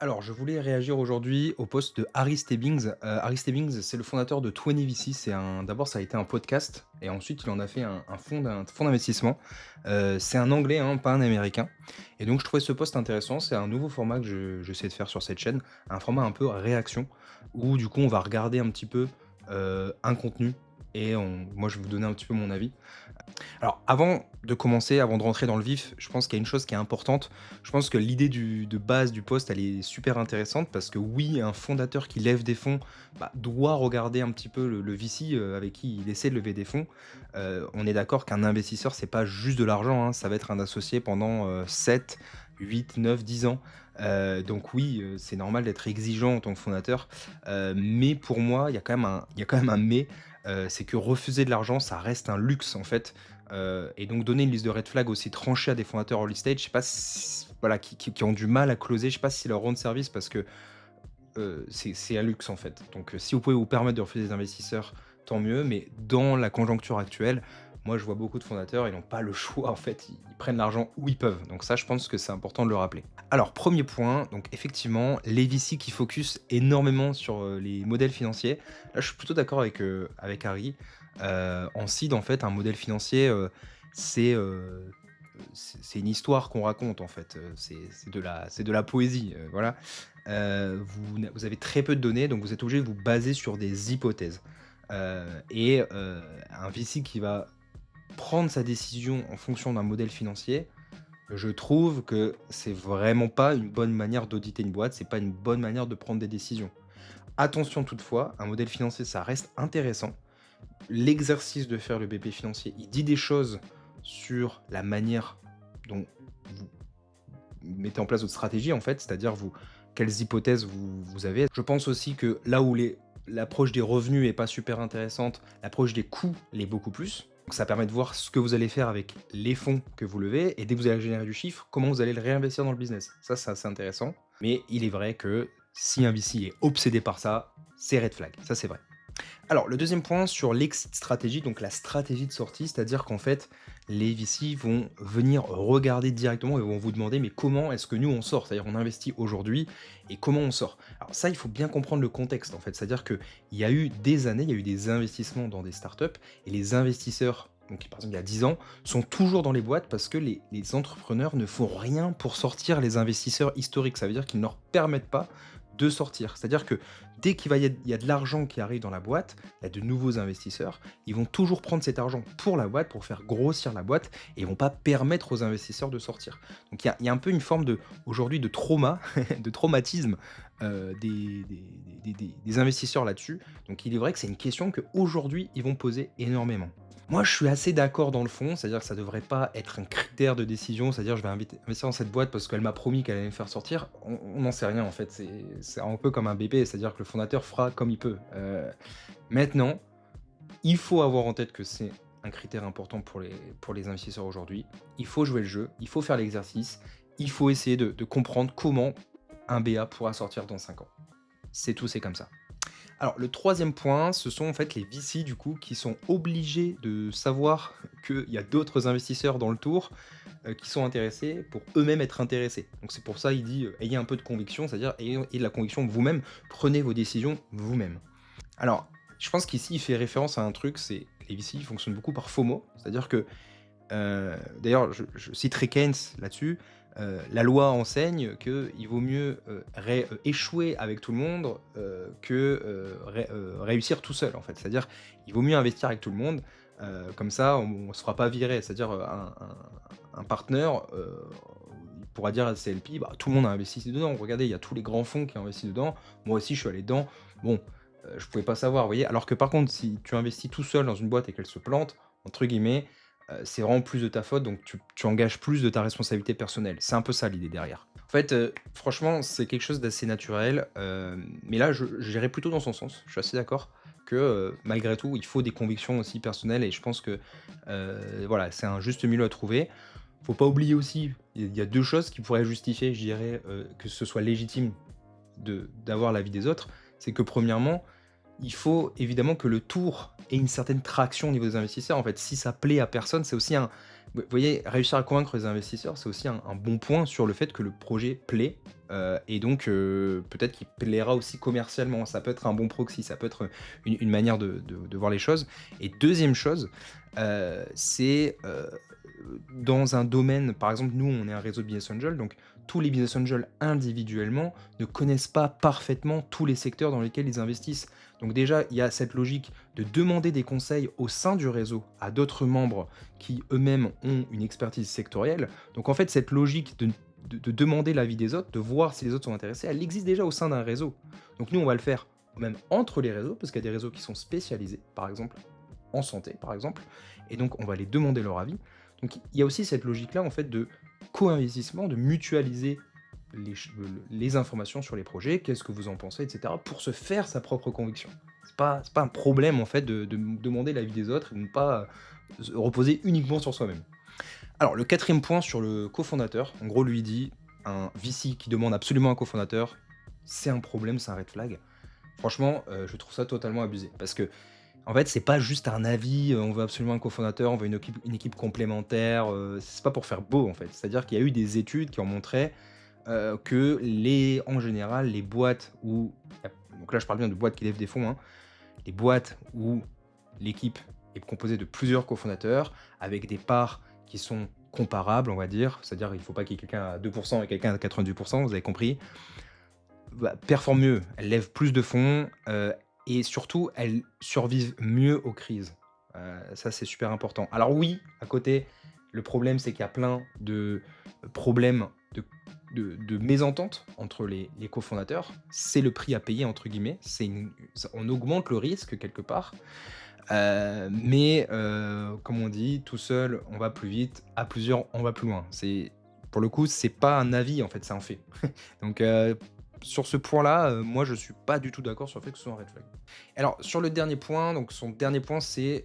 Alors, je voulais réagir aujourd'hui au post de Harry Stebbings. Harry Stebbings, c'est le fondateur de 20VC. D'abord, ça a été un podcast et ensuite, il en a fait un fonds d'investissement. C'est un Anglais, hein, pas un Américain. Et donc, je trouvais ce post intéressant. C'est un nouveau format que j'essaie de faire sur cette chaîne, un format un peu réaction, où du coup, on va regarder un petit peu un contenu et moi, je vais vous donner un petit peu mon avis. Alors, avant de commencer, avant de rentrer dans le vif, je pense qu'il y a une chose qui est importante. Je pense que l'idée de base du post, elle est super intéressante parce que oui, un fondateur qui lève des fonds doit regarder un petit peu le VC avec qui il essaie de lever des fonds. On est d'accord qu'un investisseur, c'est pas juste de l'argent, hein, ça va être un associé pendant 7, 8, 9, 10 ans. Donc oui, c'est normal d'être exigeant en tant que fondateur. Mais pour moi, il y a quand même un mais. C'est que refuser de l'argent, ça reste un luxe en fait. Et donc donner une liste de red flags aussi tranchée à des fondateurs early stage, je sais pas si voilà, qui ont du mal à closer, je sais pas si leur rendre service parce que, c'est un luxe en fait. Donc, si vous pouvez vous permettre de refuser des investisseurs, tant mieux, mais dans la conjoncture actuelle, moi je vois beaucoup de fondateurs, ils n'ont pas le choix en fait, ils prennent l'argent où ils peuvent. Donc ça, je pense que c'est important de le rappeler. Alors premier point, donc effectivement, les VC qui focus énormément sur, les modèles financiers. Là, je suis plutôt d'accord avec Harry. En seed, en fait, un modèle financier, c'est, heu, c'est une histoire qu'on raconte, en fait, c'est de la poésie, voilà. Vous avez très peu de données, donc vous êtes obligé de vous baser sur des hypothèses. Un VC qui va prendre sa décision en fonction d'un modèle financier, je trouve que c'est vraiment pas une bonne manière d'auditer une boîte, c'est pas une bonne manière de prendre des décisions. Attention toutefois, un modèle financier, ça reste intéressant. L'exercice de faire le BP financier, il dit des choses sur la manière dont vous mettez en place votre stratégie, en fait, c'est-à-dire quelles hypothèses vous avez. Je pense aussi que là où l'approche des revenus est pas super intéressante, l'approche des coûts l'est beaucoup plus. Donc ça permet de voir ce que vous allez faire avec les fonds que vous levez et dès que vous allez générer du chiffre, comment vous allez le réinvestir dans le business. Ça, c'est assez intéressant. Mais il est vrai que si un VC est obsédé par ça, c'est red flag. Ça, c'est vrai. Alors, le deuxième point sur l'exit stratégie, donc la stratégie de sortie, c'est-à-dire qu'en fait, les VC vont venir regarder directement et vont vous demander mais comment est-ce que nous on sort? C'est-à-dire on investit aujourd'hui et comment on sort? Alors ça, il faut bien comprendre le contexte en fait. C'est-à-dire qu'il y a eu des années, il y a eu des investissements dans des startups et les investisseurs, donc par exemple il y a 10 ans, sont toujours dans les boîtes parce que les entrepreneurs ne font rien pour sortir les investisseurs historiques. Ça veut dire qu'ils ne leur permettent pas de sortir. C'est-à-dire que dès il y a de l'argent qui arrive dans la boîte, il y a de nouveaux investisseurs, ils vont toujours prendre cet argent pour la boîte, pour faire grossir la boîte, et ils vont pas permettre aux investisseurs de sortir. Donc il y a un peu une forme aujourd'hui de trauma, de traumatisme des investisseurs là-dessus. Donc il est vrai que c'est une question qu'aujourd'hui ils vont poser énormément. Moi, je suis assez d'accord dans le fond, c'est-à-dire que ça devrait pas être un critère de décision, c'est-à-dire je vais investir dans cette boîte parce qu'elle m'a promis qu'elle allait me faire sortir. On n'en sait rien en fait, c'est un peu comme un bébé, c'est-à-dire que le fondateur fera comme il peut. Maintenant, il faut avoir en tête que c'est un critère important pour les investisseurs aujourd'hui. Il faut jouer le jeu, il faut faire l'exercice, il faut essayer de comprendre comment un BA pourra sortir dans 5 ans. C'est tout, c'est comme ça. Alors le troisième point, ce sont en fait les VC du coup qui sont obligés de savoir qu'il y a d'autres investisseurs dans le tour, qui sont intéressés pour eux-mêmes être intéressés. Donc c'est pour ça il dit, ayez un peu de conviction, c'est-à-dire ayez de la conviction vous-même, prenez vos décisions vous-même. Alors, je pense qu'ici il fait référence à un truc, c'est les VC ils fonctionnent beaucoup par FOMO, c'est-à-dire que d'ailleurs, je citerai Keynes là-dessus. La loi enseigne qu'il vaut mieux, échouer avec tout le monde, que, réussir tout seul, en fait. C'est-à-dire, il vaut mieux investir avec tout le monde, comme ça on ne se fera pas virer. C'est-à-dire, un partenaire, il pourra dire à ses LP: «Bah, tout le monde a investi dedans. Regardez, il y a tous les grands fonds qui ont investi dedans. Moi aussi, je suis allé dedans. Bon, je pouvais pas savoir», vous voyez? Alors que par contre, si tu investis tout seul dans une boîte et qu'elle se «plante», entre guillemets, c'est vraiment plus de ta faute, donc tu engages plus de ta responsabilité personnelle. C'est un peu ça l'idée derrière. En fait, franchement, c'est quelque chose d'assez naturel, mais là, j'irais plutôt dans son sens. Je suis assez d'accord que, malgré tout, il faut des convictions aussi personnelles et je pense que, voilà, c'est un juste milieu à trouver. Faut pas oublier aussi, il y a 2 choses qui pourraient justifier, je dirais, que ce soit légitime d'avoir l'avis des autres. C'est que premièrement, il faut évidemment que le tour ait une certaine traction au niveau des investisseurs. En fait, si ça plaît à personne, c'est aussi un vous voyez, réussir à convaincre les investisseurs, c'est aussi un bon point sur le fait que le projet plaît, et donc peut-être qu'il plaira aussi commercialement. Ça peut être un bon proxy, ça peut être une manière de voir les choses et deuxième chose, c'est, dans un domaine par exemple, nous, on est un réseau de business angels, donc tous les business angels individuellement ne connaissent pas parfaitement tous les secteurs dans lesquels ils investissent. Donc déjà, il y a cette logique de demander des conseils au sein du réseau à d'autres membres qui eux-mêmes ont une expertise sectorielle. Donc en fait, cette logique de demander l'avis des autres, de voir si les autres sont intéressés, elle existe déjà au sein d'un réseau. Donc nous, on va le faire même entre les réseaux, parce qu'il y a des réseaux qui sont spécialisés, par exemple en santé, par exemple, et donc on va les demander leur avis. Donc il y a aussi cette logique-là, en fait, de co-investissement, de mutualiser les informations sur les projets, qu'est-ce que vous en pensez, etc., pour se faire sa propre conviction. C'est pas un problème, en fait, de demander l'avis des autres et de ne pas se reposer uniquement sur soi-même. Alors, le quatrième point sur le cofondateur, en gros, lui il dit un VC qui demande absolument un cofondateur, c'est un problème, c'est un red flag. Franchement, je trouve ça totalement abusé. Parce que, en fait, c'est pas juste un avis, on veut absolument un cofondateur, on veut une équipe complémentaire, c'est pas pour faire beau, en fait. C'est-à-dire qu'il y a eu des études qui ont montré que en général, les boîtes où donc là, je parle bien de boîtes qui lèvent des fonds, hein, les boîtes où l'équipe est composée de plusieurs cofondateurs avec des parts qui sont comparables, on va dire, c'est-à-dire il ne faut pas qu'il y ait quelqu'un à 2 et quelqu'un à 90, vous avez compris, bah, performent mieux, elles lèvent plus de fonds, et surtout elles survivent mieux aux crises. Ça, c'est super important. Alors oui, à côté, le problème, c'est qu'il y a plein de problèmes de mésentente entre les cofondateurs. C'est le prix à payer entre guillemets, on augmente le risque quelque part, mais comme on dit: «Tout seul, on va plus vite, à plusieurs, on va plus loin». Pour le coup, c'est pas un avis en fait, c'est un fait. Donc sur ce point-là, moi je suis pas du tout d'accord sur le fait que ce soit un red flag. Alors sur le dernier point, donc son dernier point, c'est,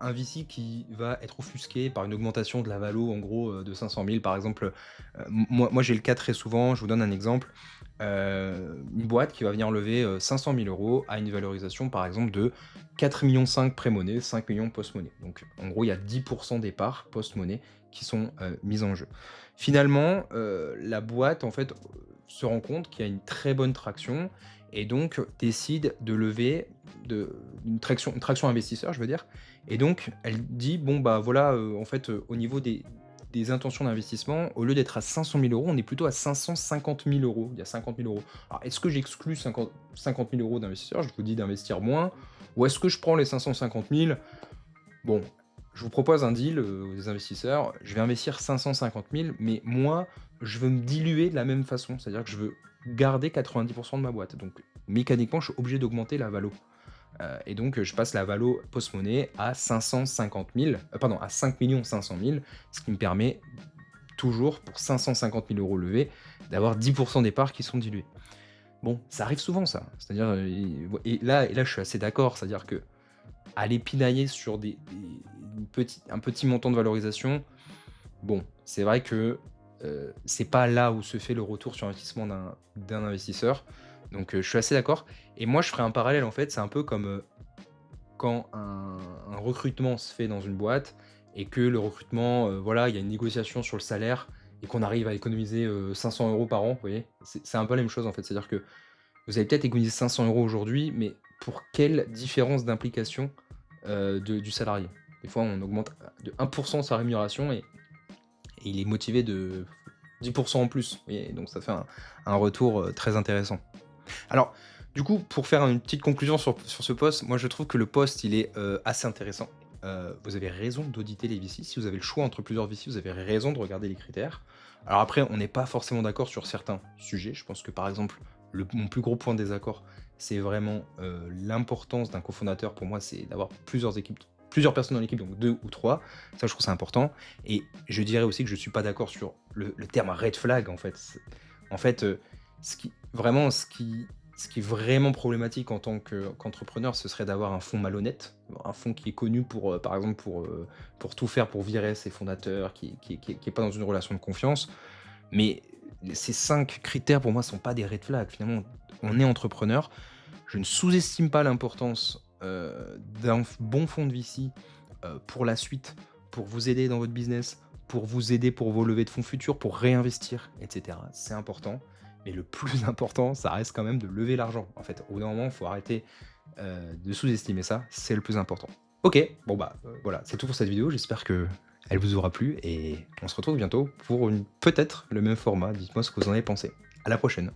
un VC qui va être offusqué par une augmentation de la valo en gros, de 500 000 par exemple, moi j'ai le cas très souvent, je vous donne un exemple, une boîte qui va venir lever, 500 000 € à une valorisation par exemple de 4,5 millions pré-monnaie, 5 millions post-monnaie. Donc en gros, il y a 10 des parts post-monnaie qui sont, mises en jeu. Finalement, la boîte en fait, se rend compte qu'il y a une très bonne traction et donc décide de lever une traction investisseur, je veux dire. Et donc elle dit: «Bon, bah, voilà, en fait, au niveau des intentions d'investissement, au lieu d'être à 500 000 €, on est plutôt à 550 000 €». Il y a 50 000 €. Alors est-ce que j'exclus 50 000 € d'investisseurs? Je vous dis d'investir moins ou est-ce que je prends les 550 000? Bon, je vous propose un deal, aux investisseurs, je vais investir 550 000, mais moi, je veux me diluer de la même façon. C'est-à-dire que je veux garder 90 de ma boîte. Donc mécaniquement, je suis obligé d'augmenter la valo. Et donc, je passe la valo post-monnaie à 550 000, pardon, à 5 500 000, ce qui me permet toujours, pour 550 000 € levés, d'avoir 10 des parts qui sont diluées. Bon, ça arrive souvent ça. C'est-à-dire, et là, je suis assez d'accord. C'est-à-dire que aller pinailler sur un petit montant de valorisation, bon, c'est vrai que, c'est pas là où se fait le retour sur investissement d'un investisseur. Donc, je suis assez d'accord et moi je ferai un parallèle en fait, c'est un peu comme, quand un recrutement se fait dans une boîte et que le recrutement, voilà, il y a une négociation sur le salaire et qu'on arrive à économiser, 500 € par an, vous voyez? C'est un peu la même chose en fait, c'est-à-dire que vous allez peut-être économiser 500 € aujourd'hui, mais pour quelle différence d'implication, du salarié? Des fois, on augmente de 1 sa rémunération et il est motivé de 10 en plus, vous voyez? Donc ça fait un retour, très intéressant. Alors, du coup, pour faire une petite conclusion sur ce poste, moi je trouve que le poste, il est, assez intéressant. Vous avez raison d'auditer les VC. Si vous avez le choix entre plusieurs VC, vous avez raison de regarder les critères. Alors après, on n'est pas forcément d'accord sur certains sujets. Je pense que par exemple, mon plus gros point de désaccord, c'est vraiment, l'importance d'un cofondateur. Pour moi, c'est d'avoir plusieurs personnes dans l'équipe, donc 2 ou 3. Ça, je trouve ça important et je dirais aussi que je suis pas d'accord sur le terme red flag en fait. En fait, ce qui est vraiment problématique en tant qu'entrepreneur, ce serait d'avoir un fonds malhonnête, un fonds qui est connu pour, par exemple, pour tout faire pour virer ses fondateurs, qui est pas dans une relation de confiance. Mais ces 5 critères pour moi sont pas des red flags. Finalement, on est entrepreneur. Je ne sous-estime pas l'importance, d'un bon fonds de VC, pour la suite, pour vous aider dans votre business, pour vous aider pour vos levées de fonds futures, pour réinvestir et cetera. C'est important, mais le plus important, ça reste quand même de lever l'argent. En fait, au bout d'un moment, il faut arrêter, de sous-estimer ça, c'est le plus important. OK, bon bah, voilà, c'est tout pour cette vidéo. J'espère que elle vous aura plu et on se retrouve bientôt pour une peut-être le même format. Dites-moi ce que vous en avez pensé. À la prochaine.